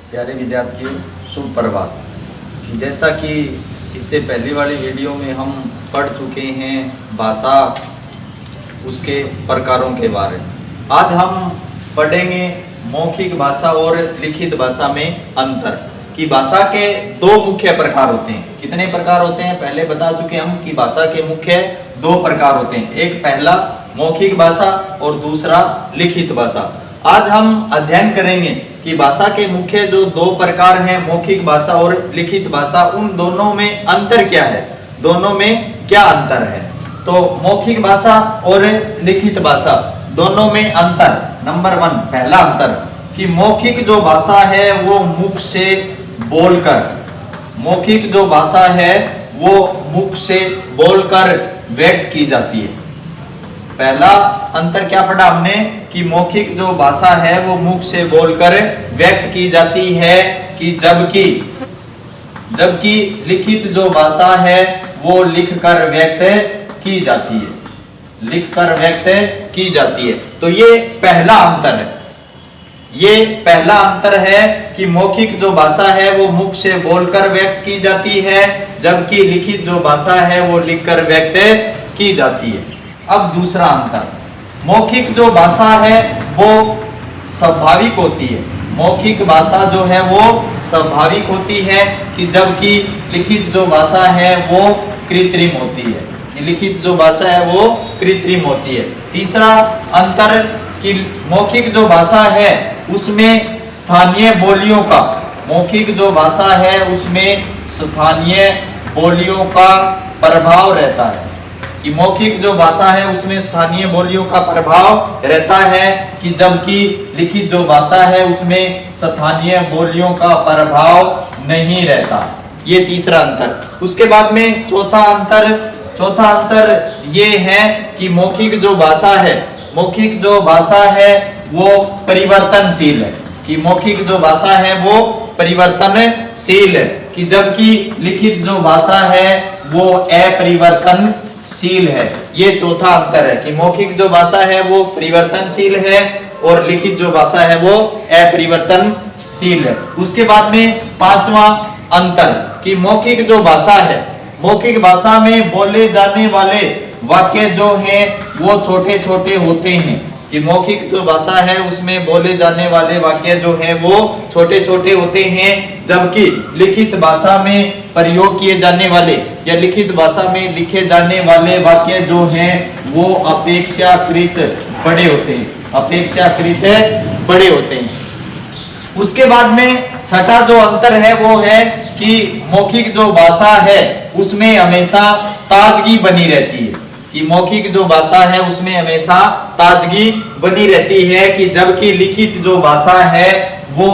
प्यारे विद्यार्थियों, सुप्रभात। जैसा कि इससे पहले वाली वीडियो में हम पढ़ चुके हैं भाषा, उसके प्रकारों के बारे में। आज हम पढ़ेंगे मौखिक भाषा और लिखित भाषा में अंतर। कि भाषा के दो मुख्य प्रकार होते हैं। कितने प्रकार होते हैं पहले बता चुके हम कि भाषा के मुख्य दो प्रकार होते हैं। एक पहला मौखिक भाषा और दूसरा लिखित भाषा। आज हम अध्ययन करेंगे कि भाषा के मुख्य जो दो प्रकार हैं, मौखिक भाषा और लिखित भाषा, उन दोनों में अंतर क्या है, दोनों में क्या अंतर है। तो मौखिक भाषा और लिखित भाषा दोनों में अंतर। नंबर 1 पहला अंतर कि मौखिक जो भाषा है वो मुख से बोलकर, मौखिक जो भाषा है वो मुख से बोलकर व्यक्त की जाती है। पहला अंतर क्या पढ़ा हमने कि मौखिक जो भाषा है वो मुख से बोलकर व्यक्त की जाती है, कि जबकि लिखित जो भाषा है वो लिखकर व्यक्त की जाती है, लिखकर व्यक्त की जाती है। तो ये पहला अंतर है। ये पहला अंतर है कि मौखिक जो भाषा है वो मुख से बोलकर व्यक्त की जाती है, जबकि लिखित जो भाषा है वो लिखकर व्यक्त की जाती है। अब दूसरा अंतर, मौखिक जो भाषा है वो स्वाभाविक होती है। मौखिक भाषा जो है वो स्वाभाविक होती है, कि जबकि लिखित जो भाषा है वो कृत्रिम होती है। लिखित जो भाषा है वो कृत्रिम होती है। तीसरा अंतर कि मौखिक जो भाषा है उसमें स्थानीय बोलियों का, मौखिक जो भाषा है उसमें स्थानीय बोलियों का प्रभाव रहता है। कि मौखिक जो भाषा है उसमें स्थानीय बोलियों का प्रभाव रहता है, कि जबकि लिखित जो भाषा है उसमें स्थानीय बोलियों का प्रभाव नहीं रहता। ये तीसरा अंतर। उसके बाद में चौथा अंतर ये है कि मौखिक जो भाषा है, मौखिक जो भाषा है वो परिवर्तनशील है। कि मौखिक जो भाषा है वो परिवर्तनशील है, कि जबकि लिखित जो भाषा है वो अपरिवर्तनशील है। ये चौथा अंतर है कि मौखिक जो भाषा है वो परिवर्तनशील है और लिखित जो भाषा है वो अपरिवर्तनशील है। उसके बाद में पांचवा अंतर कि मौखिक जो भाषा है, मौखिक भाषा में बोले जाने वाले वाक्य जो हैं वो छोटे छोटे होते हैं। कि मौखिक जो भाषा है उसमें बोले जाने वाले वाक्य जो हैं वो छोटे छोटे होते हैं, जबकि लिखित भाषा में प्रयोग किए जाने वाले या लिखित भाषा में लिखे जाने वाले वाक्य जो हैं वो अपेक्षाकृत बड़े होते हैं, अपेक्षाकृत बड़े होते हैं। उसके बाद में छठा जो अंतर है वो है कि मौखिक जो भाषा है उसमें हमेशा ताजगी बनी रहती है। कि मौखिक जो भाषा है उसमें हमेशा ताजगी बनी रहती है, कि जबकि लिखित जो भाषा है वो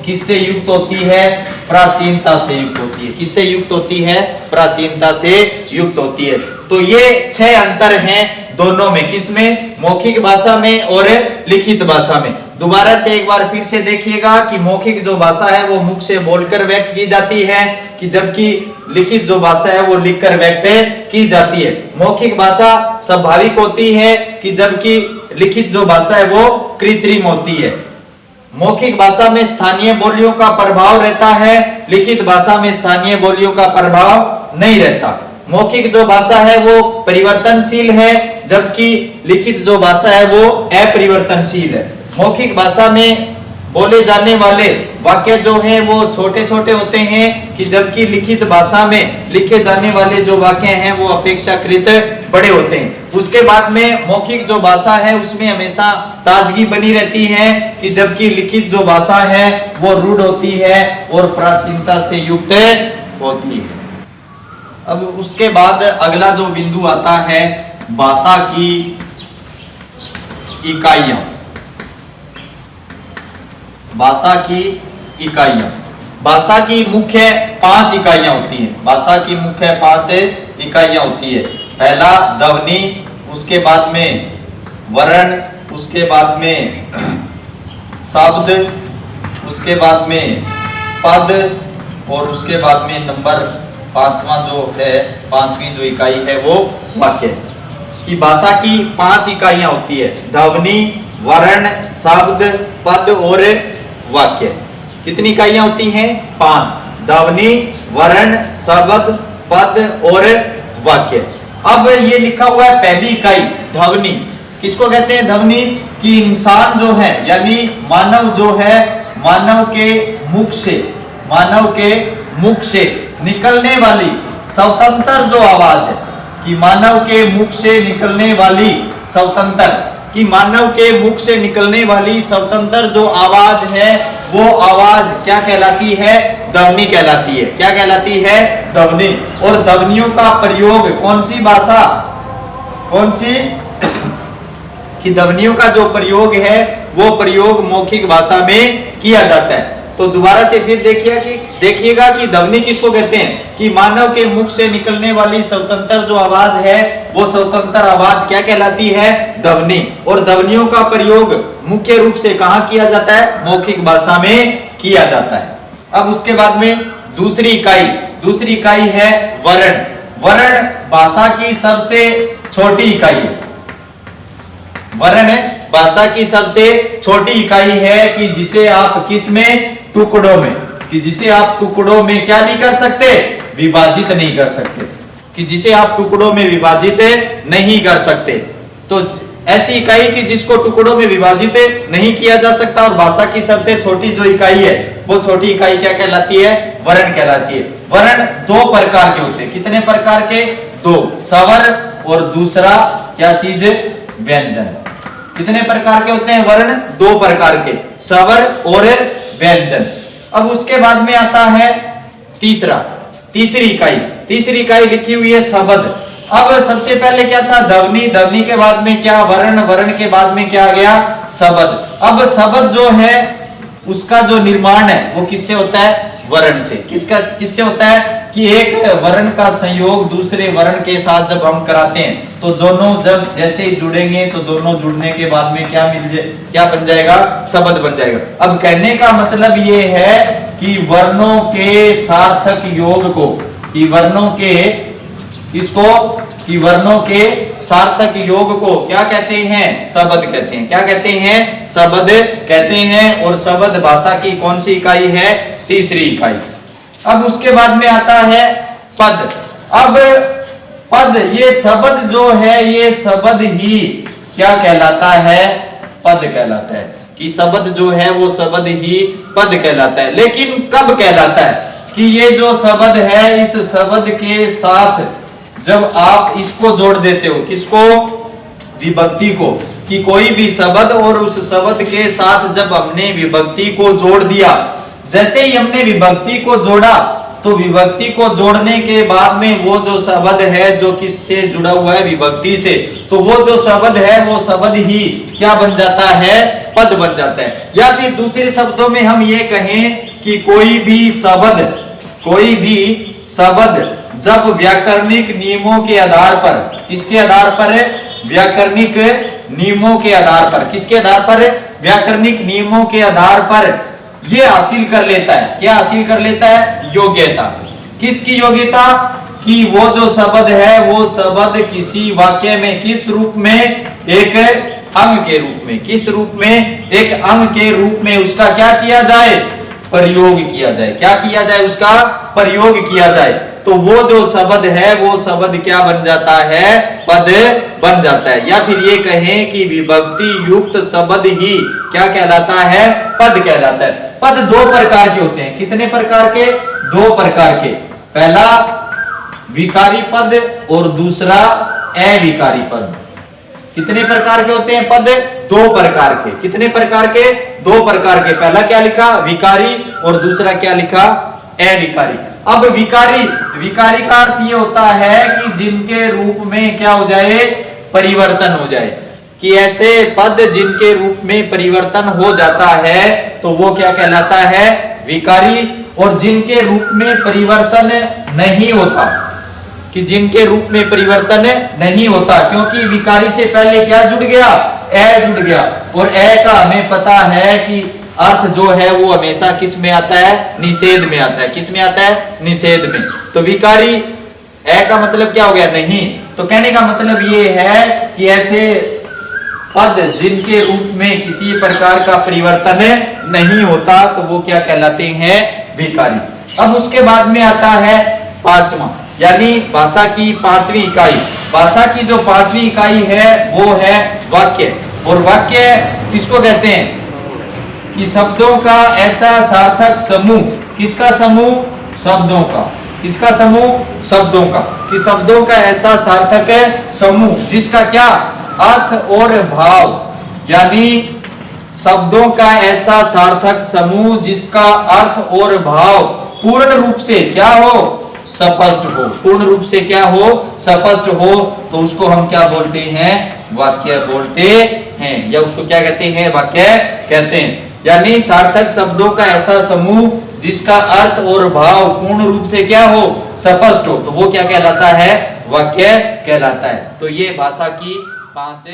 किससे युक्त होती है, प्राचीनता से युक्त होती है। किससे युक्त होती है, प्राचीनता से युक्त होती है। तो ये 6 अंतर हैं दोनों में, किसमें, मौखिक भाषा में और लिखित भाषा में। दोबारा से एक बार फिर से देखिएगा कि मौखिक जो भाषा है वो मुख से बोलकर व्यक्त की जाती है, कि जबकि लिखित जो भाषा है वो लिखकर व्यक्त की जाती है। मौखिक भाषा स्वाभाविक होती है, कि जबकि लिखित जो भाषा है वो कृत्रिम होती है। मौखिक भाषा में स्थानीय बोलियों का प्रभाव रहता है, लिखित भाषा में स्थानीय बोलियों का प्रभाव नहीं रहता। मौखिक जो भाषा है वो परिवर्तनशील है, जबकि लिखित जो भाषा है वो अपरिवर्तनशील है। मौखिक भाषा में बोले जाने वाले वाक्य जो हैं वो छोटे छोटे होते हैं, कि जबकि लिखित भाषा में लिखे जाने वाले जो वाक्य हैं वो अपेक्षाकृत बड़े होते हैं। उसके बाद में मौखिक जो भाषा है उसमें हमेशा ताजगी बनी रहती है, कि जबकि लिखित जो भाषा है वो रूढ़ होती है और प्राचीनता से युक्त होती है। अब उसके बाद अगला जो बिंदु आता है भाषा की इकाइयां। भाषा की इकाइयां, भाषा की मुख्य 5 इकाइयां होती हैं। भाषा की मुख्य 5 इकाइयां होती है। पहला ध्वनि, उसके बाद में वर्ण, उसके बाद में शब्द, उसके बाद में पद और उसके बाद में नंबर 5वां जो है, 5वीं जो इकाई है वो वाक्य। कि भाषा की 5 इकाइयां होती है, ध्वनि, वर्ण, शब्द, पद और वाक्य। कितनी इकाइयां होती हैं? 5। ध्वनि, वर्ण, शब्द, पद और वाक्य। अब ये लिखा हुआ है पहली इकाई ध्वनि। किसको कहते हैं ध्वनि? कि इंसान जो है यानी मानव जो है, मानव के मुख से निकलने वाली स्वतंत्र जो आवाज है, कि मानव के मुख से निकलने वाली स्वतंत्र जो आवाज है, वो आवाज क्या कहलाती है? ध्वनि कहलाती है। क्या कहलाती है? ध्वनि। और ध्वनियों का प्रयोग कौन सी भाषा, कि ध्वनियों का जो प्रयोग है वो प्रयोग मौखिक भाषा में किया जाता है। तो दोबारा से फिर देखिएगा कि ध्वनि किसको कहते हैं? कि मानव के मुख से निकलने वाली स्वतंत्र जो आवाज है, वो स्वतंत्र आवाज क्या कहलाती है? ध्वनि। और ध्वनियों का प्रयोग मुख्य रूप से कहां किया जाता है? मौखिक भाषा में किया जाता है। अब उसके बाद में दूसरी इकाई है वर्ण। वर्ण भाषा की सबसे छोटी इकाई है। वर्ण भाषा की सबसे छोटी इकाई है कि जिसे आप टुकड़ों में क्या नहीं कर सकते? विभाजित नहीं कर सकते। कि जिसे आप टुकड़ों में विभाजित नहीं कर सकते। तो ऐसी इकाई कि जिसको टुकड़ों में विभाजित नहीं किया जा सकता, और भाषा की सबसे छोटी जो इकाई है, वो छोटी इकाई क्या कहलाती है? वर्ण कहलाती है। वर्ण 2 प्रकार के होते हैं। कितने प्रकार के? 2। स्वर और दूसरा क्या चीज? व्यंजन। कितने प्रकार के होते हैं वर्ण? 2 प्रकार के, स्वर और व्यंजन। अब उसके बाद में आता है तीसरी इकाई लिखी हुई है शब्द। अब सबसे पहले क्या था? ध्वनि के बाद में क्या? वर्ण के बाद में क्या आ गया? शब्द। अब शब्द जो है उसका जो निर्माण है वो किससे होता है? वर्ण से। किससे होता है? कि एक वर्ण का संयोग दूसरे वर्ण के साथ जब हम कराते हैं, तो दोनों जब जैसे ही जुड़ेंगे, तो दोनों जुड़ने के बाद में क्या बन जाएगा? शब्द बन जाएगा। अब कहने का मतलब ये है कि वर्णों के सार्थक योग को, कि वर्णों के सार्थक योग को क्या कहते हैं? शब्द कहते हैं। क्या कहते हैं? शब्द कहते हैं। और शब्द भाषा की कौन सी इकाई है? तीसरी इकाई। अब उसके बाद में आता है पद। अब पद, ये शब्द जो है, ये शब्द ही क्या कहलाता है? पद कहलाता है। कि शब्द जो है वो शब्द ही पद कहलाता है। लेकिन कब कहलाता है? कि ये जो शब्द है, इस शब्द के साथ जब आप इसको जोड़ देते हो, किसको? विभक्ति को। कि कोई भी शब्द और उस शब्द के साथ जब हमने विभक्ति को जोड़ दिया, जैसे ही हमने विभक्ति को जोड़ा, तो विभक्ति को जोड़ने के बाद में वो जो शब्द है जो किससे जुड़ा हुआ है? विभक्ति से। तो वो जो शब्द है वो शब्द ही क्या बन जाता है? पद बन जाता है। या फिर दूसरे शब्दों में हम ये कहें कि कोई भी शब्द जब व्याकरणिक नियमों के आधार पर, किसके आधार पर? व्याकरणिक नियमों के आधार पर। किसके आधार पर? व्याकरणिक नियमों के आधार पर ये हासिल कर लेता है। क्या हासिल कर लेता है? योग्यता। किसकी योग्यता? कि वो जो शब्द है वो शब्द किसी वाक्य में किस रूप में? एक अंग के रूप में। किस रूप में? एक अंग के रूप में उसका क्या किया जाए? प्रयोग किया जाए। क्या किया जाए? उसका प्रयोग किया जाए। तो वो जो शब्द है वो शब्द क्या बन जाता है? पद बन जाता है। या फिर ये कहें कि विभक्ति युक्त शब्द ही क्या कहलाता है? पद कहलाता है। पद 2 प्रकार के होते हैं। कितने प्रकार के? 2 प्रकार के। पहला विकारी पद और दूसरा अविकारी पद। कितने प्रकार के होते हैं पद? 2 प्रकार के। कितने प्रकार के? 2 प्रकार के। पहला क्या लिखा? विकारी, और दूसरा क्या लिखा? अविकारी। अब विकारी का अर्थ ये होता है कि जिनके रूप में क्या हो जाए? परिवर्तन हो जाए। कि ऐसे पद जिनके रूप में परिवर्तन हो जाता है, तो वो क्या कहलाता है? विकारी। और जिनके रूप में परिवर्तन नहीं होता, कि जिनके रूप में परिवर्तन नहीं होता, क्योंकि विकारी से पहले क्या जुड़ गया? ए जुड़ गया। और ए का हमें पता है कि अर्थ जो है वो हमेशा किस में आता है? निषेध में आता है। किस में आता है? निषेध में। तो विकारी, ए का मतलब क्या हो गया? नहीं। तो कहने का मतलब ये है कि ऐसे पद जिनके रूप में किसी प्रकार का परिवर्तन नहीं होता तो वो क्या कहलाते हैं? विकारी। अब उसके बाद में आता है पांचवा, यानी भाषा की पांचवी इकाई। भाषा की जो पांचवी इकाई है वो है वाक्य। और वाक्य किसको कहते हैं? कि शब्दों का ऐसा सार्थक समूह। किसका समूह? शब्दों का। किसका समूह? शब्दों का। कि शब्दों का ऐसा सार्थक समूह जिसका क्या? अर्थ और भाव, यानी शब्दों का ऐसा सार्थक समूह जिसका अर्थ और भाव पूर्ण रूप से क्या हो? स्पष्ट हो। पूर्ण रूप से क्या हो? स्पष्ट हो। तो उसको हम क्या बोलते हैं? वाक्य बोलते हैं, या उसको क्या कहते हैं? वाक्य कहते हैं। यानी सार्थक शब्दों का ऐसा समूह जिसका अर्थ और भाव पूर्ण रूप से क्या हो? स्पष्ट हो। तो वो क्या कहलाता है? वाक्य कहलाता है। तो ये भाषा की 5